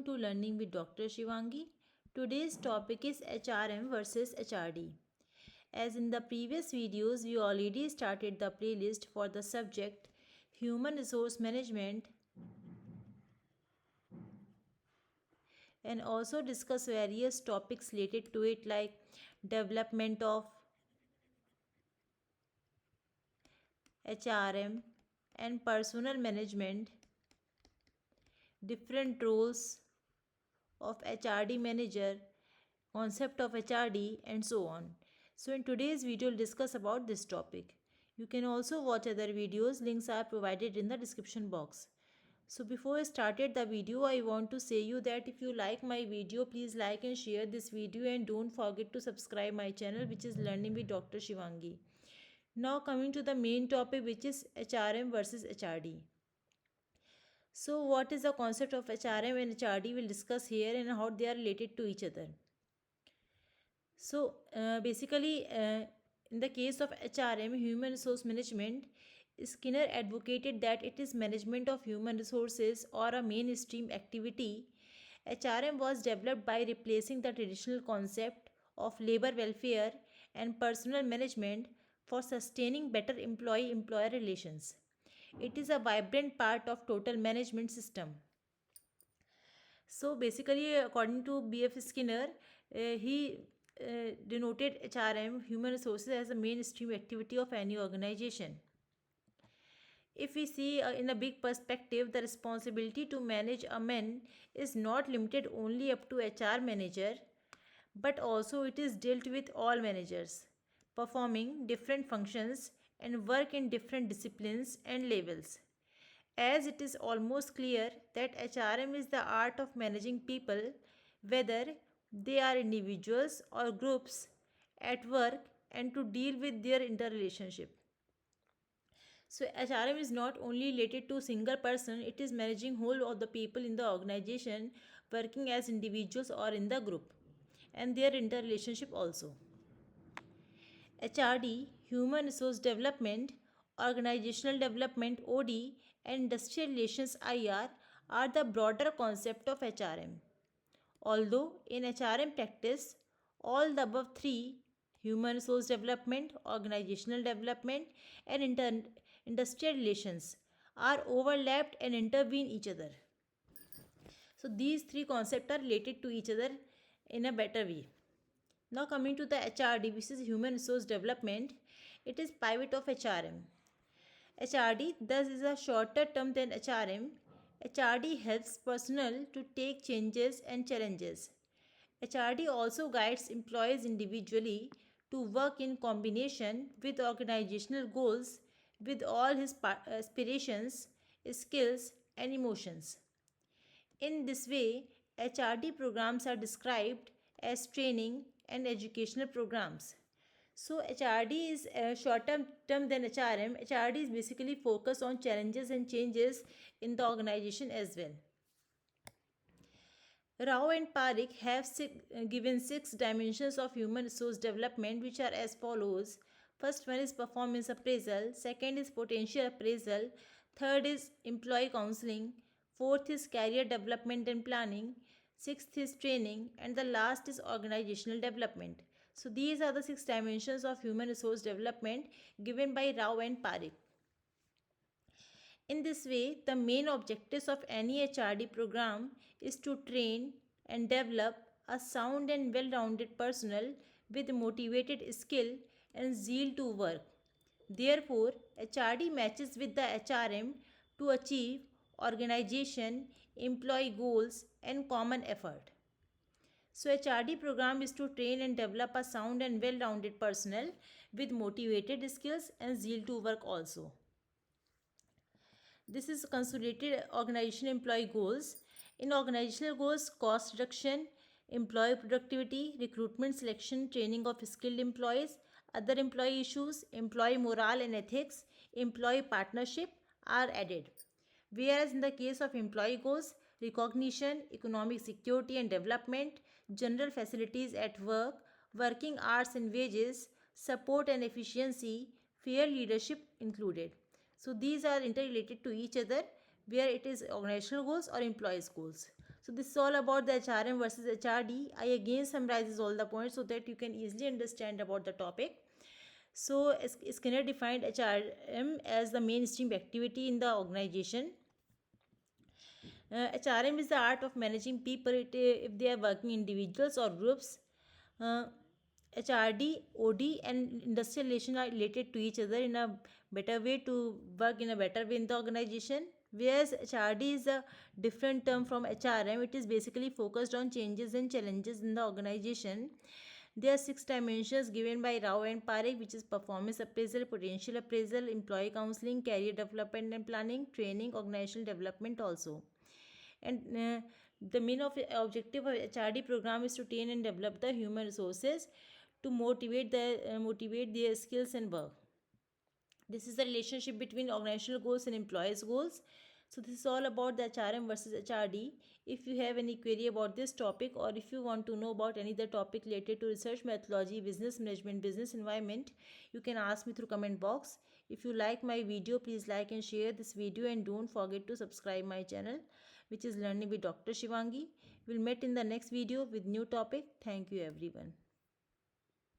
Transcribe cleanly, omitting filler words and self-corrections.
welcome to Learning with Dr. Shivangi. Today's topic is HRM versus HRD. As in the previous videos, we already started the playlist for the subject Human Resource Management and also discuss various topics related to it like development of HRM and personal management, different roles of HRD manager, concept of HRD and so on. So in today's video we'll discuss about this topic. You can also watch other videos, links are provided in the description box. So before I started the video, I want to say you that if you like my video, please like and share this video and don't forget to subscribe my channel which is Learning with Dr. Shivangi. Now coming to the main topic which is HRM versus HRD. So what is the concept of HRM and HRD we'll discuss here and how they are related to each other. So basically in the case of HRM, human resource management, Skinner advocated that it is management of human resources or a mainstream activity. HRM was developed by replacing the traditional concept of labor welfare and personal management for sustaining better employee-employer relations. It is a vibrant part of total management system. So basically, according to B.F. Skinner, he denoted HRM, human resources, as a mainstream activity of any organization. If we see in a big perspective, the responsibility to manage a man is not limited only up to HR manager, but also it is dealt with all managers performing different functions and work in different disciplines and levels. As it is almost clear that HRM is the art of managing people, whether they are individuals or groups at work, and to deal with their interrelationship. So HRM is not only related to single person, it is managing whole of the people in the organization working as individuals or in the group and their interrelationship also. HRD, Human Resource Development, Organizational Development OD, and Industrial Relations IR are the broader concept of HRM. Although in HRM practice, all the above three, human resource development, organizational development, and industrial relations, are overlapped and intervene each other. So these three concepts are related to each other in a better way. Now coming to the HRD, which is human resource development, it is pivot of HRM. HRD thus is a shorter term than HRM. HRD helps personnel to take changes and challenges. HRD also guides employees individually to work in combination with organizational goals with all his aspirations, skills, and emotions. In this way, HRD programs are described as training and educational programs. So HRD is a shorter term than HRM. HRD is basically focused on challenges and changes in the organization as well. Rao and Parikh have given 6 dimensions of human resource development, which are as follows. First one is performance appraisal, second is potential appraisal, third is employee counseling, fourth is career development and planning, sixth is training, and the last is organizational development. So these are the 6 dimensions of human resource development given by Rao and Parikh. In this way, the main objectives of any HRD program is to train and develop a sound and well-rounded personnel with motivated skill and zeal to work. Therefore, HRD matches with the HRM to achieve organization, employee goals, and common effort. So HRD program is to train and develop a sound and well-rounded personnel with motivated skills and zeal to work also. This is consolidated organization employee goals. In organizational goals, cost reduction, employee productivity, recruitment, selection, training of skilled employees, other employee issues, employee morale and ethics, employee partnership are added. Whereas in the case of employee goals, recognition, economic security and development, general facilities at work, working hours and wages, support and efficiency, fair leadership included. So these are interrelated to each other, where it is organizational goals or employees goals. So this is all about the HRM versus HRD. I again summarizes all the points so that you can easily understand about the topic. So Skinner defined HRM as the mainstream activity in the organization. HRM is the art of managing people if they are working individuals or groups. Uh, HRD, OD, and industrial relation are related to each other in a better way to work in a better way in the organization. Whereas HRD is a different term from HRM, it is basically focused on changes and challenges in the organization. There are 6 dimensions given by Rao and Parekh, which is performance appraisal, potential appraisal, employee counseling, career development and planning, training, organizational development also. And the main objective of HRD program is to train and develop the human resources to motivate their skills and work. This is the relationship between organizational goals and employees goals. So this is all about the HRM versus HRD. If you have any query about this topic, or if you want to know about any other topic related to research methodology, business management, business environment, you can ask me through comment box. If you like my video, please like and share this video, and don't forget to subscribe my channel, which is Learning with Dr. Shivangi. We'll meet in the next video with new topic. Thank you everyone.